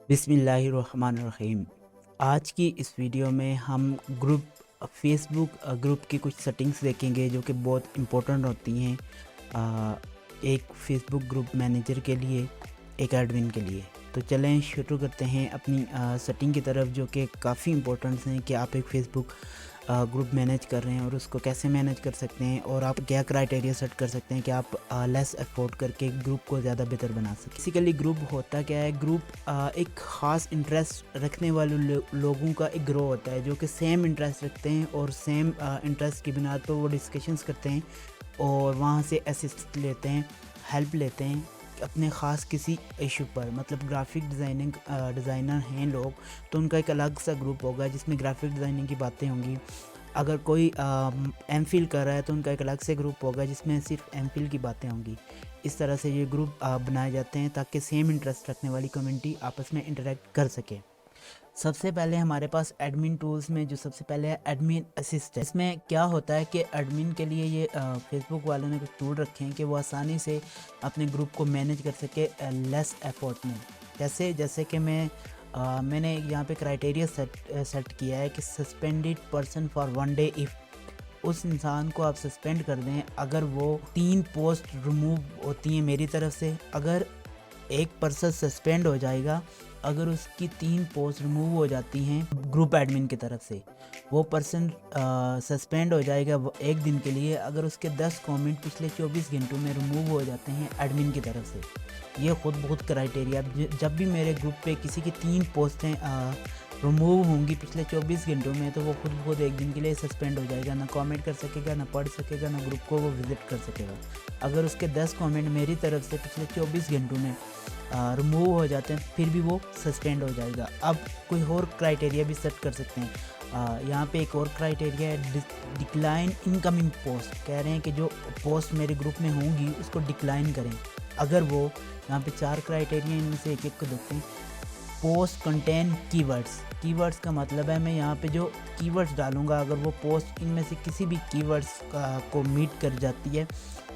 बिस्मिल्लाहिर्रहमानिर्रहीम। आज की इस वीडियो में हम फेसबुक ग्रुप की कुछ सेटिंग्स देखेंगे जो कि बहुत इम्पोर्टेंट होती हैं एक फेसबुक ग्रुप मैनेजर के लिए, एक एडमिन के लिए। तो चलें शुरू करते हैं अपनी सेटिंग की तरफ, जो कि काफ़ी इम्पोर्टेंट हैं कि आप एक फेसबुक ग्रुप मैनेज कर रहे हैं और उसको कैसे मैनेज कर सकते हैं और आप क्या क्राइटेरिया सेट कर सकते हैं कि आप लेस एफोर्ड करके ग्रुप को ज़्यादा बेहतर बना सकें। बेसिकली ग्रुप होता क्या है? ग्रुप एक ख़ास इंटरेस्ट रखने वाले लोगों का एक ग्रो होता है जो कि सेम इंटरेस्ट रखते हैं और सेम इंटरेस्ट की बिना पर वो डिस्कशंस करते हैं और वहाँ से असिस्ट लेते हैं, हेल्प लेते हैं अपने ख़ास किसी इशू पर। मतलब ग्राफिक डिज़ाइनर हैं लोग, तो उनका एक अलग सा ग्रुप होगा जिसमें ग्राफिक डिज़ाइनिंग की बातें होंगी। अगर कोई एमफिल कर रहा है तो उनका एक अलग से ग्रुप होगा जिसमें सिर्फ एमफिल की बातें होंगी। इस तरह से ये ग्रुप बनाए जाते हैं ताकि सेम इंटरेस्ट रखने वाली कम्युनिटी आपस में इंटरेक्ट कर सके। सबसे पहले हमारे पास एडमिन टूल्स में जो सबसे पहले है एडमिन असिस्ट। इसमें क्या होता है कि एडमिन के लिए ये फेसबुक वालों ने कुछ टूल रखे हैं कि वो आसानी से अपने ग्रुप को मैनेज कर सके लेस एफर्ट में। जैसे कि मैंने यहाँ पे क्राइटेरिया सेट किया है कि suspended person for 1 day. If उस इंसान को आप सस्पेंड कर दें अगर वो 3 पोस्ट रिमूव होती हैं मेरी तरफ से। अगर एक पर्सन सस्पेंड हो जाएगा अगर उसकी 3 पोस्ट रिमूव हो जाती हैं ग्रुप एडमिन की तरफ से। वो पर्सन सस्पेंड हो जाएगा एक दिन के लिए अगर उसके 10 कमेंट पिछले 24 घंटों में रिमूव हो जाते हैं एडमिन की तरफ से। ये खुद बहुत क्राइटेरिया। जब भी मेरे ग्रुप पे किसी की 3 पोस्टें रिमूव होंगी पिछले 24 घंटों में तो वो खुद एक दिन के लिए सस्पेंड हो जाएगा, ना कमेंट कर सकेगा, ना पढ़ सकेगा, ना ग्रुप को वो विज़िट कर सकेगा। अगर उसके 10 कमेंट मेरी तरफ से पिछले 24 घंटों में रिमूव हो जाते हैं फिर भी वो सस्पेंड हो जाएगा। अब कोई और क्राइटेरिया भी सेट कर सकते हैं। यहाँ पे एक और क्राइटेरिया है डिक्लाइन इनकमिंग पोस्ट। कह रहे हैं कि जो पोस्ट मेरे ग्रुप में होंगी उसको डिक्लाइन करें। अगर वो यहाँ पे 4 क्राइटेरिया, इनमें से एक को देखते हैं। पोस्ट कंटेन कीवर्ड्स का मतलब है मैं यहाँ पे जो कीवर्ड्स डालूँगा अगर वो पोस्ट इनमें से किसी भी कीवर्ड्स को मीट कर जाती है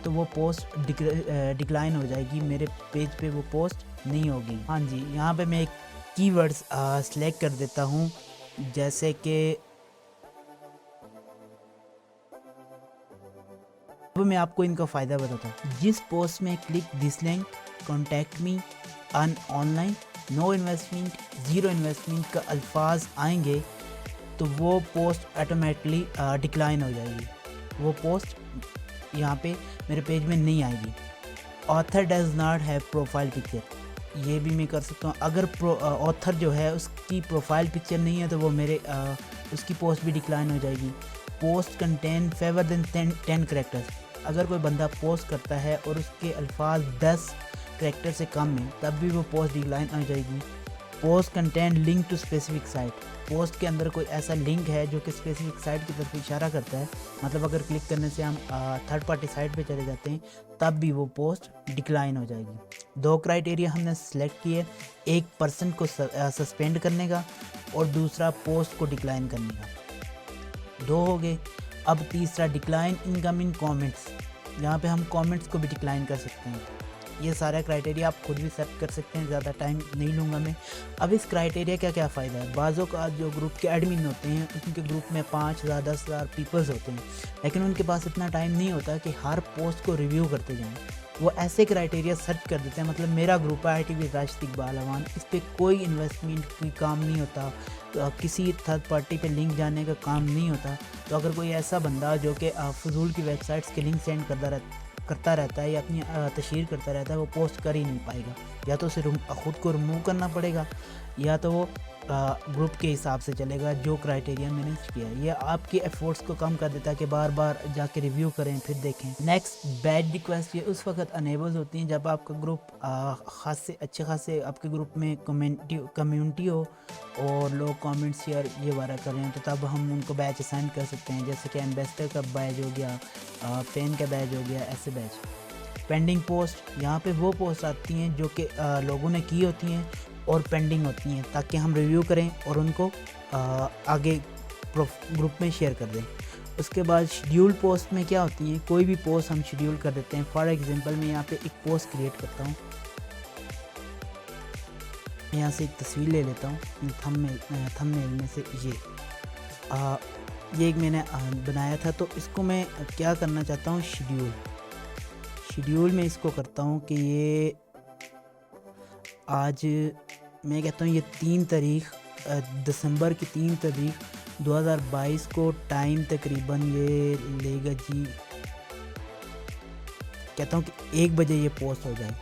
तो वो पोस्ट डिक्लाइन हो जाएगी, मेरे पेज पे वो पोस्ट नहीं होगी। हाँ जी, यहाँ पे मैं एक कीवर्ड्स सेलेक्ट कर देता हूँ, जैसे कि अब मैं आपको इनका फ़ायदा बताता हूँ। जिस पोस्ट में click this link, contact me, earn online, no investment, zero investment का अल्फाज आएंगे तो वो पोस्ट ऑटोमेटिकली डिक्लाइन हो जाएगी। वो पोस्ट यहाँ पे मेरे पेज में नहीं आएगी। Author does not have profile picture, ये भी मैं कर सकता हूँ। अगर ऑथर जो है उसकी प्रोफाइल पिक्चर नहीं है तो वो मेरे उसकी पोस्ट भी डिक्लाइन हो जाएगी। Post contain fewer than 10 characters, अगर कोई बंदा पोस्ट करता है और उसके अल्फाज 10 करेक्टर से कम है तब भी वो पोस्ट डिक्लाइन हो जाएगी। Post contain link to specific site, post के अंदर कोई ऐसा लिंक है जो कि स्पेसिफिक साइट की तरफ इशारा करता है, मतलब अगर क्लिक करने से हम थर्ड पार्टी साइट पे चले जाते हैं तब भी वो पोस्ट डिक्लाइन हो जाएगी। 2 क्राइटेरिया हमने सेलेक्ट किए, एक पर्सन को सस्पेंड करने का और दूसरा पोस्ट को डिक्लाइन करने का। 2 हो गए। अब तीसरा डिक्लाइन इनकमिंग कमेंट्स, यहाँ पे हम कमेंट्स को भी डिक्लाइन कर सकते हैं। ये सारा क्राइटेरिया आप खुद भी सेट कर सकते हैं, ज़्यादा टाइम नहीं लूँगा मैं। अब इस क्राइटेरिया का क्या फ़ायदा है? बाज़ों का जो ग्रुप के एडमिन होते हैं उनके ग्रुप में 5000 10,000 पीपल्स होते हैं, लेकिन उनके पास इतना टाइम नहीं होता कि हर पोस्ट को रिव्यू करते जाएँ। वो ऐसे क्राइटेरिया सेट कर देते हैं, मतलब मेरा ग्रुप है ITV राशिद इकबाल अवान, इस पर कोई इन्वेस्टमेंट की काम नहीं होता, किसी थर्ड पार्टी पे लिंक जाने का काम नहीं होता। तो अगर कोई ऐसा बंदा जो कि फजूल की वेबसाइट्स के लिंक सेंड करता रहता है या अपनी तशहीर करता रहता है वो पोस्ट कर ही नहीं पाएगा। या तो उसे ख़ुद को रिमूव करना पड़ेगा या तो वो ग्रुप के हिसाब से चलेगा जो क्राइटेरिया मैंने किया है। ये आपके एफर्ट्स को कम कर देता है कि बार बार जाके रिव्यू करें फिर देखें। नेक्स्ट बैड रिक्वेस्ट, ये उस वक्त अनेबल होती हैं जब आपका ग्रुप अच्छे खासे आपके ग्रुप में कम्युनिटी हो और लोग कमेंट शेयर ये वाला कर रहे हैं, तो तब हम उनको बैच असाइन कर सकते हैं, जैसे कि एम्बेसडर का बैच हो गया, फैन का बैच हो गया, ऐसे बैच। पेंडिंग पोस्ट, यहाँ पे वो पोस्ट आती हैं जो कि लोगों ने की होती हैं और पेंडिंग होती हैं ताकि हम रिव्यू करें और उनको आगे ग्रुप में शेयर कर दें। उसके बाद शेड्यूल पोस्ट में क्या होती है, कोई भी पोस्ट हम शेड्यूल कर देते हैं। फॉर एग्जांपल मैं यहाँ पे एक पोस्ट क्रिएट करता हूँ, यहाँ से एक तस्वीर ले लेता हूँ थंबनेल में से। ये एक मैंने बनाया था, तो इसको मैं क्या करना चाहता हूँ, शेड्यूल में इसको करता हूँ कि ये आज मैं कहता हूँ ये 3 तारीख दिसंबर की 3 तारीख 2022 को टाइम तकरीबन ये लेगा जी, कहता हूँ कि 1 बजे ये पोस्ट हो जाए।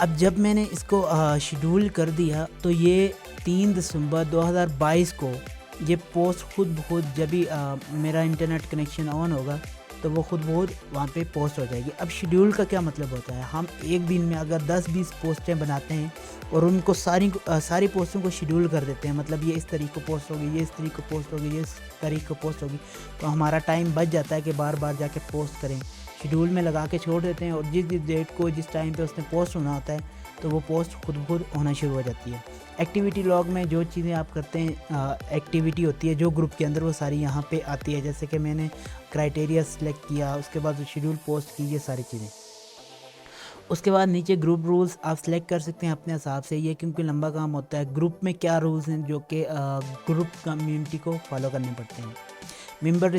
अब जब मैंने इसको शेड्यूल कर दिया तो ये 3 दिसंबर 2022 को ये पोस्ट खुद ब खुद जब भी मेरा इंटरनेट कनेक्शन ऑन होगा तो वो खुद ब खुद वहाँ पे पोस्ट हो जाएगी। अब शेड्यूल का क्या मतलब होता है, हम एक दिन में अगर 10-20 पोस्टें बनाते हैं और उनको सारी पोस्टों को शेड्यूल कर देते हैं, मतलब ये इस तारीख को पोस्ट होगी, ये इस तारीख को पोस्ट होगी, ये इस तारीख को पोस्ट होगी, तो हमारा टाइम बच जाता है कि बार बार जाके पोस्ट करें। शेड्यूल में लगा के छोड़ देते हैं और जिस डेट को जिस टाइम पे उसने पोस्ट होना होता है तो वो पोस्ट खुद ब खुद होना शुरू हो जाती है। एक्टिविटी लॉग में जो चीज़ें आप करते हैं, एक्टिविटी होती है जो ग्रुप के अंदर, वो सारी यहाँ पे आती है। जैसे कि मैंने क्राइटेरिया सेलेक्ट किया, उसके बाद शेड्यूल पोस्ट की, ये सारी चीज़ें। उसके बाद नीचे ग्रुप रूल्स आप सेलेक्ट कर सकते हैं अपने हिसाब से, ये क्योंकि लंबा काम होता है। ग्रुप में क्या रूल्स हैं जो कि ग्रुप कम्युनिटी को फॉलो करने पड़ते हैं। मेंबर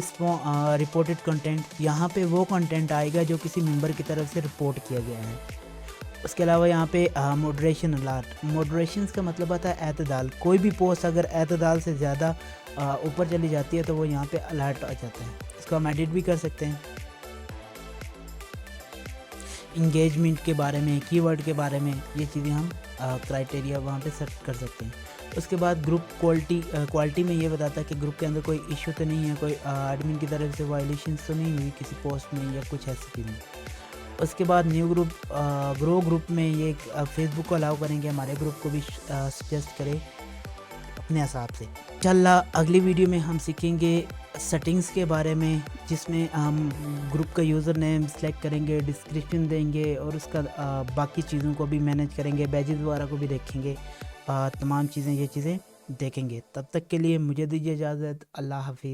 रिपोर्टेड कंटेंट, यहाँ पे वो कंटेंट आएगा जो किसी मेंबर की तरफ से रिपोर्ट किया गया है। उसके अलावा यहाँ पे मॉडरेशन अलर्ट, मॉडरेशंस का मतलब आता है एतदाल। कोई भी पोस्ट अगर एतदाल से ज़्यादा ऊपर चली जाती है तो वो यहाँ पे अलर्ट आ जाता है। इसको हम एडिट भी कर सकते हैं। इंगेजमेंट के बारे में, कीवर्ड के बारे में, ये चीज़ें हम क्राइटेरिया वहाँ पे सेट कर सकते हैं। उसके बाद ग्रुप क्वालिटी में ये बताता है कि ग्रुप के अंदर कोई इशू तो नहीं है, कोई एडमिन की तरफ से वायलेशंस तो नहीं हुई किसी पोस्ट में या कुछ ऐसी चीज़ें। उसके बाद न्यू ग्रुप ग्रो ग्रुप में ये फेसबुक को अलाउ करेंगे हमारे ग्रुप को भी सजेस्ट करें अपने हिसाब से। इंशाल्लाह अगली वीडियो में हम सीखेंगे सेटिंग्स के बारे में, जिसमें हम ग्रुप का यूज़र नेम सेलेक्ट करेंगे, डिस्क्रिप्शन देंगे और उसका बाकी चीज़ों को भी मैनेज करेंगे, बैजेस वगैरह को भी देखेंगे, तमाम चीज़ें ये चीज़ें देखेंगे। तब तक के लिए मुझे दीजिए इजाज़त। अल्लाह हाफिज़।